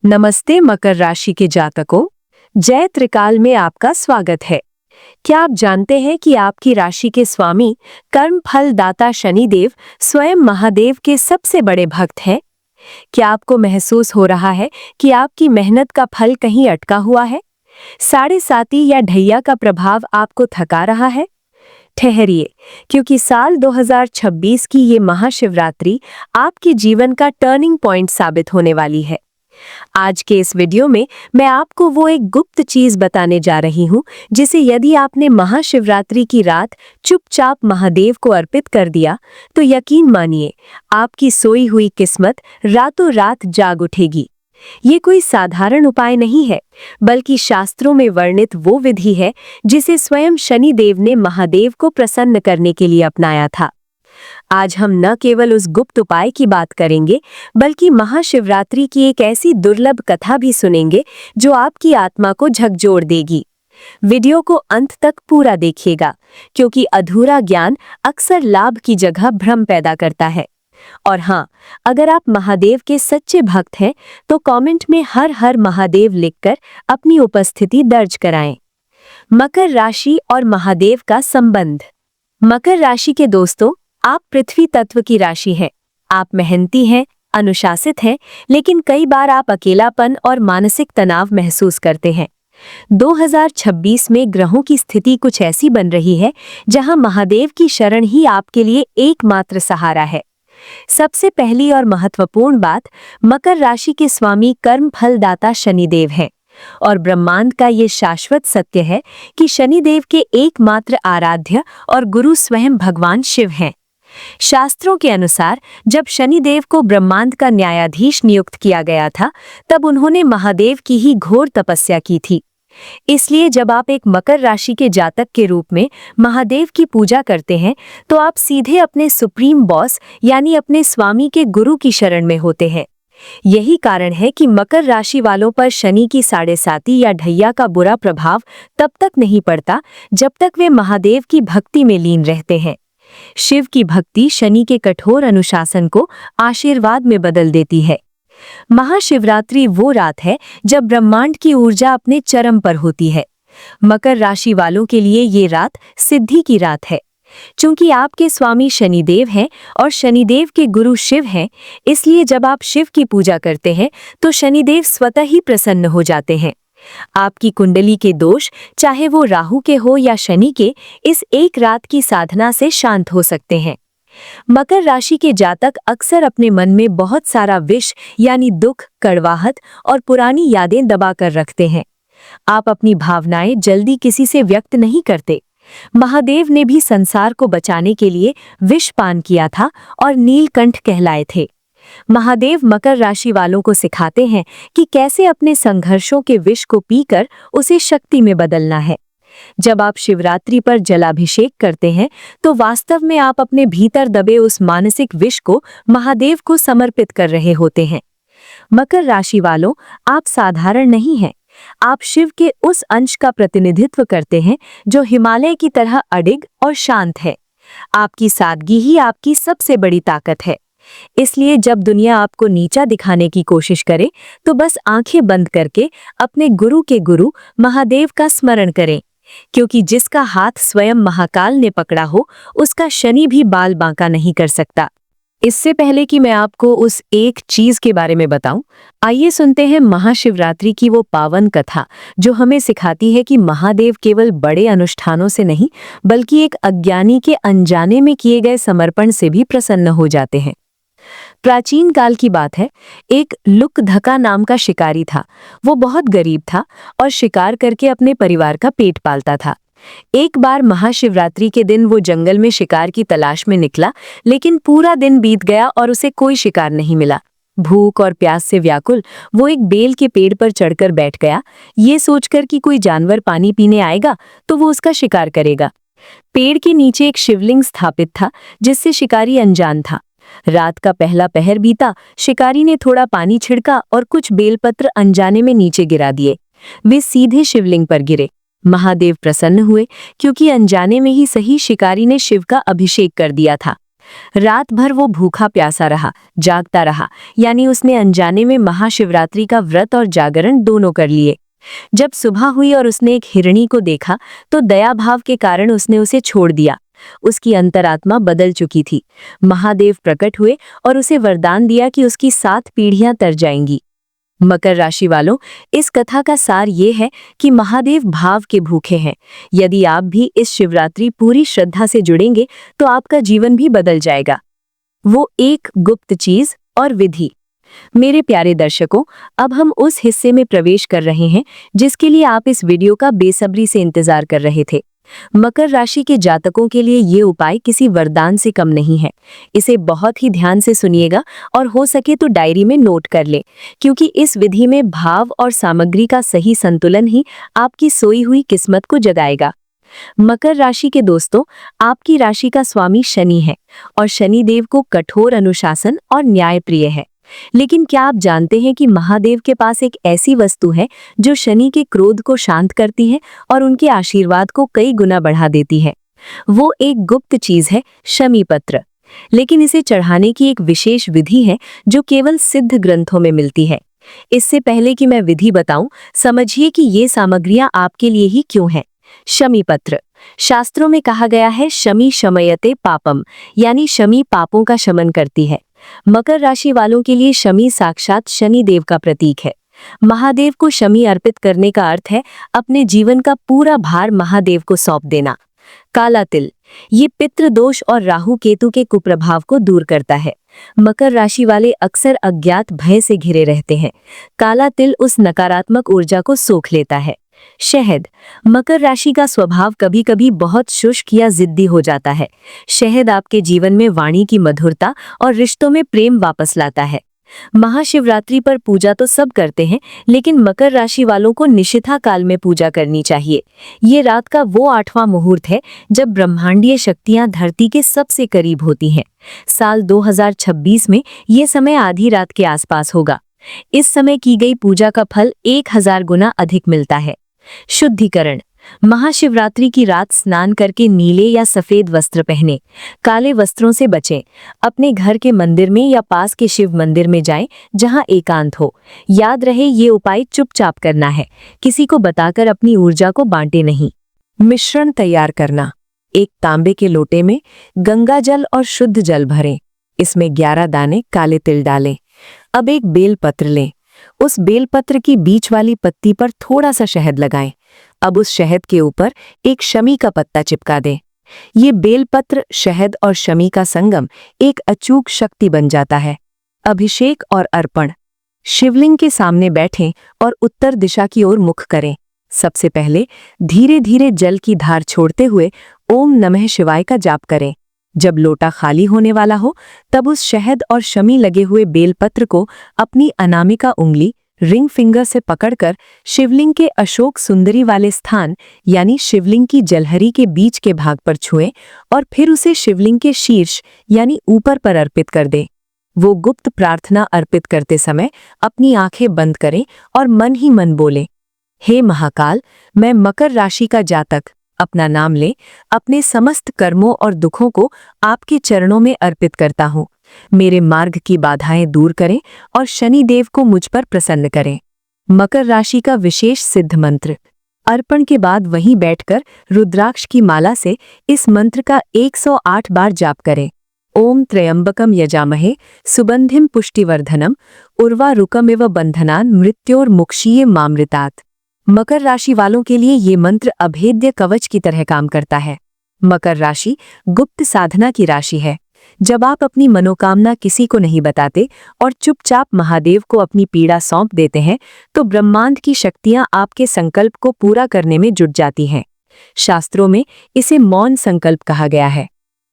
नमस्ते मकर राशि के जातकों, जय त्रिकाल में आपका स्वागत है। क्या आप जानते हैं कि आपकी राशि के स्वामी कर्म फल दाता शनिदेव स्वयं महादेव के सबसे बड़े भक्त हैं? क्या आपको महसूस हो रहा है कि आपकी मेहनत का फल कहीं अटका हुआ है? साढ़े साती या ढैया का प्रभाव आपको थका रहा है? ठहरिए, क्योंकि साल 2026 की ये महाशिवरात्रि आपके जीवन का टर्निंग पॉइंट साबित होने वाली है। आज के इस वीडियो में मैं आपको वो एक गुप्त चीज बताने जा रही हूँ जिसे यदि आपने महाशिवरात्रि की रात चुपचाप महादेव को अर्पित कर दिया तो यकीन मानिए आपकी सोई हुई किस्मत रातों रात जाग उठेगी। ये कोई साधारण उपाय नहीं है, बल्कि शास्त्रों में वर्णित वो विधि है जिसे स्वयं शनिदेव ने महादेव को प्रसन्न करने के लिए अपनाया था। आज हम न केवल उस गुप्त उपाय की बात करेंगे, बल्कि महाशिवरात्रि की एक ऐसी दुर्लभ कथा भी सुनेंगे जो आपकी आत्मा को झकझोर देगी। वीडियो को अंत तक पूरा देखिएगा, क्योंकि अधूरा ज्ञान अक्सर लाभ की जगह भ्रम पैदा करता है। और हाँ, अगर आप महादेव के सच्चे भक्त हैं तो कमेंट में हर हर महादेव लिखकर अपनी उपस्थिति दर्ज कराएं। मकर राशि और महादेव का संबंध। मकर राशि के दोस्तों, आप पृथ्वी तत्व की राशि हैं। आप मेहनती हैं, अनुशासित हैं, लेकिन कई बार आप अकेलापन और मानसिक तनाव महसूस करते हैं। 2026 में ग्रहों की स्थिति कुछ ऐसी बन रही है जहां महादेव की शरण ही आपके लिए एकमात्र सहारा है। सबसे पहली और महत्वपूर्ण बात, मकर राशि के स्वामी कर्म फल दाता शनिदेव हैं और ब्रह्मांड का ये शाश्वत सत्य है कि शनिदेव के एकमात्र आराध्य और गुरु स्वयं भगवान शिव हैं। शास्त्रों के अनुसार जब शनिदेव को ब्रह्मांड का न्यायाधीश नियुक्त किया गया था, तब उन्होंने महादेव की ही घोर तपस्या की थी। इसलिए जब आप एक मकर राशि के जातक के रूप में महादेव की पूजा करते हैं तो आप सीधे अपने सुप्रीम बॉस यानी अपने स्वामी के गुरु की शरण में होते हैं। यही कारण है कि मकर राशि वालों पर शनि की साढ़े साती या ढैया का बुरा प्रभाव तब तक नहीं पड़ता जब तक वे महादेव की भक्ति में लीन रहते हैं। शिव की भक्ति शनि के कठोर अनुशासन को आशीर्वाद में बदल देती है। महाशिवरात्रि वो रात है जब ब्रह्मांड की ऊर्जा अपने चरम पर होती है। मकर राशि वालों के लिए ये रात सिद्धि की रात है। चूंकि आपके स्वामी शनिदेव हैं और शनिदेव के गुरु शिव हैं, इसलिए जब आप शिव की पूजा करते हैं तो शनिदेव स्वतः ही प्रसन्न हो जाते हैं। आपकी कुंडली के दोष, चाहे वो राहु के हो या शनि के, इस एक रात की साधना से शांत हो सकते हैं। मकर राशि के जातक अक्सर अपने मन में बहुत सारा विष यानी दुख, कड़वाहट और पुरानी यादें दबा कर रखते हैं। आप अपनी भावनाएं जल्दी किसी से व्यक्त नहीं करते। महादेव ने भी संसार को बचाने के लिए विष पान किया था और नीलकंठ कहलाए थे। महादेव मकर राशि वालों को सिखाते हैं कि कैसे अपने संघर्षों के विष को पीकर उसे शक्ति में बदलना है। जब आप शिवरात्रि पर जलाभिषेक करते हैं तो वास्तव में आप अपने भीतर दबे उस मानसिक विष को महादेव को समर्पित कर रहे होते हैं। मकर राशि वालों, आप साधारण नहीं हैं। आप शिव के उस अंश का प्रतिनिधित्व करते हैं जो हिमालय की तरह अडिग और शांत है। आपकी सादगी ही आपकी सबसे बड़ी ताकत है। इसलिए जब दुनिया आपको नीचा दिखाने की कोशिश करे तो बस आंखें बंद करके अपने गुरु के गुरु महादेव का स्मरण करें, क्योंकि जिसका हाथ स्वयं महाकाल ने पकड़ा हो उसका शनि भी बाल बांका नहीं कर सकता। इससे पहले कि मैं आपको उस एक चीज के बारे में बताऊं, आइए सुनते हैं महाशिवरात्रि की वो पावन कथा जो हमें सिखाती है कि महादेव केवल बड़े अनुष्ठानों से नहीं, बल्कि एक अज्ञानी के अनजाने में किए गए समर्पण से भी प्रसन्न हो जाते हैं। प्राचीन काल की बात है, एक लुकधका नाम का शिकारी था। वो बहुत गरीब था और शिकार करके अपने परिवार का पेट पालता था। एक बार महाशिवरात्रि के दिन वो जंगल में शिकार की तलाश में निकला, लेकिन पूरा दिन बीत गया और उसे कोई शिकार नहीं मिला। भूख और प्यास से व्याकुल वो एक बेल के पेड़ पर चढ़कर बैठ गया, ये सोचकर कि कोई जानवर पानी पीने आएगा तो वो उसका शिकार करेगा। पेड़ के नीचे एक शिवलिंग स्थापित था जिससे शिकारी अनजान था। रात का पहला पहर बीता, शिकारी ने थोड़ा पानी छिड़का और कुछ बेलपत्र अनजाने में नीचे गिरा दिए। वे सीधे शिवलिंग पर गिरे। महादेव प्रसन्न हुए, क्योंकि अनजाने में ही सही शिकारी ने शिव का अभिषेक कर दिया था। रात भर वो भूखा प्यासा रहा, जागता रहा, यानी उसने अनजाने में महाशिवरात्रि का व्रत और जागरण दोनों कर लिए। जब सुबह हुई और उसने एक हिरणी को देखा तो दया भाव के कारण उसने उसे छोड़ दिया। उसकी अंतरात्मा बदल चुकी थी। महादेव प्रकट हुए और उसे वरदान दिया कि उसकी 7 पीढ़ियां तर जाएंगी। मकर राशि वालों, इस कथा का सार ये है कि महादेव भाव के भूखे हैं। यदि आप भी इस शिवरात्रि पूरी श्रद्धा से जुड़ेंगे तो आपका जीवन भी बदल जाएगा। वो एक गुप्त चीज और विधि। मेरे प्यारे दर्शकों, अब हम उस हिस्से में प्रवेश कर रहे हैं जिसके लिए आप इस वीडियो का बेसब्री से इंतजार कर रहे थे। मकर राशि के जातकों के लिए ये उपाय किसी वरदान से कम नहीं है। इसे बहुत ही ध्यान से सुनिएगा और हो सके तो डायरी में नोट कर ले, क्योंकि इस विधि में भाव और सामग्री का सही संतुलन ही आपकी सोई हुई किस्मत को जगाएगा। मकर राशि के दोस्तों, आपकी राशि का स्वामी शनि है और शनि देव को कठोर अनुशासन और न्याय प्रिय है। लेकिन क्या आप जानते हैं कि महादेव के पास एक ऐसी वस्तु है जो शनि के क्रोध को शांत करती है और उनके आशीर्वाद को कई गुना बढ़ा देती है। वो एक गुप्त चीज है, शमी पत्र। लेकिन इसे चढ़ाने की एक विशेष विधि है जो केवल सिद्ध ग्रंथों में मिलती है। इससे पहले कि मैं विधि बताऊं, समझिए कि ये सामग्रियां आपके लिए ही क्यों हैं। शमी पत्र। शास्त्रों में कहा गया है शमी शमयते पापम, यानी शमी पापों का शमन करती है। मकर राशि वालों के लिए शमी साक्षात शनि देव का प्रतीक है। महादेव को शमी अर्पित करने का अर्थ है अपने जीवन का पूरा भार महादेव को सौंप देना। काला तिल, ये पितृ दोष और राहु केतु के कुप्रभाव को दूर करता है। मकर राशि वाले अक्सर अज्ञात भय से घिरे रहते हैं। काला तिल उस नकारात्मक ऊर्जा को सोख लेता है। शहद। मकर राशि का स्वभाव कभी कभी बहुत शुष्क या जिद्दी हो जाता है। शहद आपके जीवन में वाणी की मधुरता और रिश्तों में प्रेम वापस लाता है। महाशिवरात्रि पर पूजा तो सब करते हैं, लेकिन मकर राशि वालों को निशिथा काल में पूजा करनी चाहिए। ये रात का वो 8वां मुहूर्त है जब ब्रह्मांडीय शक्तियां धरती के सबसे करीब होती हैं। साल 2026 में ये समय आधी रात के आसपास होगा। इस समय की गई पूजा का फल 1000 गुना अधिक मिलता है। शुद्धिकरण। महाशिवरात्रि की रात स्नान करके नीले या सफेद वस्त्र पहने। काले वस्त्रों से बचें। अपने घर के मंदिर में या पास के शिव मंदिर में जाएं जहां एकांत हो। याद रहे, ये उपाय चुपचाप करना है, किसी को बताकर अपनी ऊर्जा को बांटे नहीं। मिश्रण तैयार करना। एक तांबे के लोटे में गंगा जल और शुद्ध जल भरें। इसमें 11 दाने काले तिल डालें। अब एक बेलपत्र लें। उस बेलपत्र की बीच वाली पत्ती पर थोड़ा सा शहद लगाएं। अब उस शहद के ऊपर एक शमी का पत्ता चिपका दें। ये बेलपत्र, शहद और शमी का संगम एक अचूक शक्ति बन जाता है। अभिषेक और अर्पण। शिवलिंग के सामने बैठें और उत्तर दिशा की ओर मुख करें। सबसे पहले धीरे धीरे जल की धार छोड़ते हुए ओम नमः शिवाय का जाप करें। जब लोटा खाली होने वाला हो तब उस शहद और शमी लगे हुए बेलपत्र को अपनी अनामिका उंगली, रिंग फिंगर से पकड़कर शिवलिंग के अशोक सुंदरी वाले स्थान यानी शिवलिंग की जलहरी के बीच के भाग पर छुएं और फिर उसे शिवलिंग के शीर्ष यानी ऊपर पर अर्पित कर दें। वो गुप्त प्रार्थना अर्पित करते समय अपनी आंखें बंद करें और मन ही मन बोलें, हे महाकाल, मैं मकर राशि का जातक, अपना नाम ले, अपने समस्त कर्मों और दुखों को आपके चरणों में अर्पित करता हूँ। मेरे मार्ग की बाधाएं दूर करें और शनि देव को मुझ पर प्रसन्न करें। मकर राशि का विशेष सिद्ध मंत्र। अर्पण के बाद वहीं बैठकर रुद्राक्ष की माला से इस मंत्र का 108 बार जाप करें। ओम त्र्यंबकम यजामहे सुगंधिम पुष्टिवर्धनम उर्वारुकमिव बंधनान् मृत्योर्मुक्षीय मामृतात्। मकर राशि वालों के लिए ये मंत्र अभेद्य कवच की तरह काम करता है। मकर राशि गुप्त साधना की राशि है। जब आप अपनी मनोकामना किसी को नहीं बताते और चुपचाप महादेव को अपनी पीड़ा सौंप देते हैं तो ब्रह्मांड की शक्तियां आपके संकल्प को पूरा करने में जुट जाती हैं। शास्त्रों में इसे मौन संकल्प कहा गया है।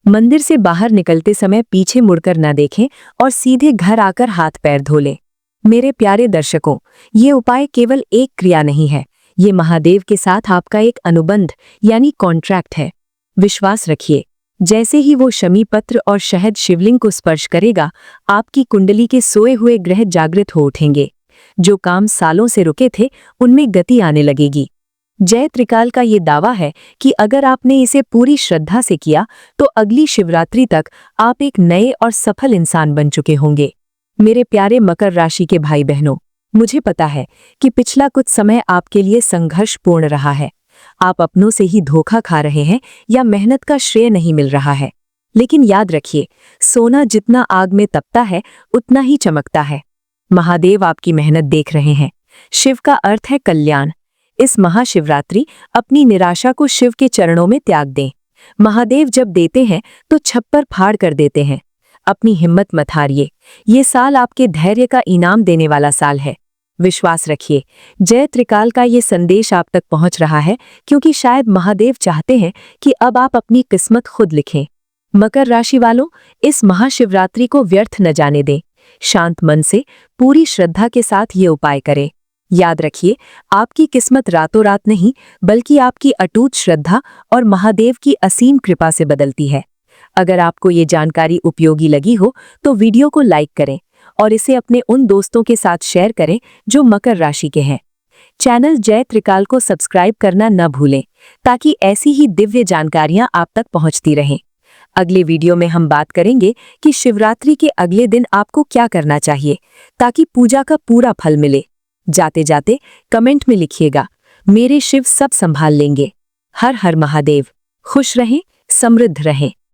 मंदिर से बाहर निकलते समय पीछे मुड़कर न देखें और सीधे घर आकर हाथ पैर धो लें। मेरे प्यारे दर्शकों, ये उपाय केवल एक क्रिया नहीं है, ये महादेव के साथ आपका एक अनुबंध यानी कॉन्ट्रैक्ट है। विश्वास रखिए, जैसे ही वो शमी पत्र और शहद शिवलिंग को स्पर्श करेगा, आपकी कुंडली के सोए हुए ग्रह जागृत हो उठेंगे। जो काम सालों से रुके थे, उनमें गति आने लगेगी। जय त्रिकाल का ये दावा है कि अगर आपने इसे पूरी श्रद्धा से किया तो अगली शिवरात्रि तक आप एक नए और सफल इंसान बन चुके होंगे। मेरे प्यारे मकर राशि के भाई बहनों, मुझे पता है कि पिछला कुछ समय आपके लिए संघर्षपूर्ण रहा है। आप अपनों से ही धोखा खा रहे हैं या मेहनत का श्रेय नहीं मिल रहा है। लेकिन याद रखिए, सोना जितना आग में तपता है उतना ही चमकता है। महादेव आपकी मेहनत देख रहे हैं। शिव का अर्थ है कल्याण। इस महाशिवरात्रि अपनी निराशा को शिव के चरणों में त्याग दें। महादेव जब देते हैं तो छप्पर फाड़ कर देते हैं। अपनी हिम्मत मत हारिए। ये साल आपके धैर्य का इनाम देने वाला साल है। विश्वास रखिए, जय त्रिकाल का ये संदेश आप तक पहुंच रहा है क्योंकि शायद महादेव चाहते हैं कि अब आप अपनी किस्मत खुद लिखें। मकर राशि वालों, इस महाशिवरात्रि को व्यर्थ न जाने दें। शांत मन से पूरी श्रद्धा के साथ ये उपाय करें। याद रखिए, आपकी किस्मत रातों रात नहीं बल्कि आपकी अटूट श्रद्धा और महादेव की असीम कृपा से बदलती है। अगर आपको ये जानकारी उपयोगी लगी हो तो वीडियो को लाइक करें और इसे अपने उन दोस्तों के साथ शेयर करें जो मकर राशि के हैं। चैनल जय त्रिकाल को सब्सक्राइब करना न भूलें ताकि ऐसी ही दिव्य जानकारियां आप तक पहुंचती रहें। अगले वीडियो में हम बात करेंगे कि शिवरात्रि के अगले दिन आपको क्या करना चाहिए ताकि पूजा का पूरा फल मिले। जाते जाते कमेंट में लिखिएगा, मेरे शिव सब संभाल लेंगे। हर हर महादेव। खुश रहें, समृद्ध रहें।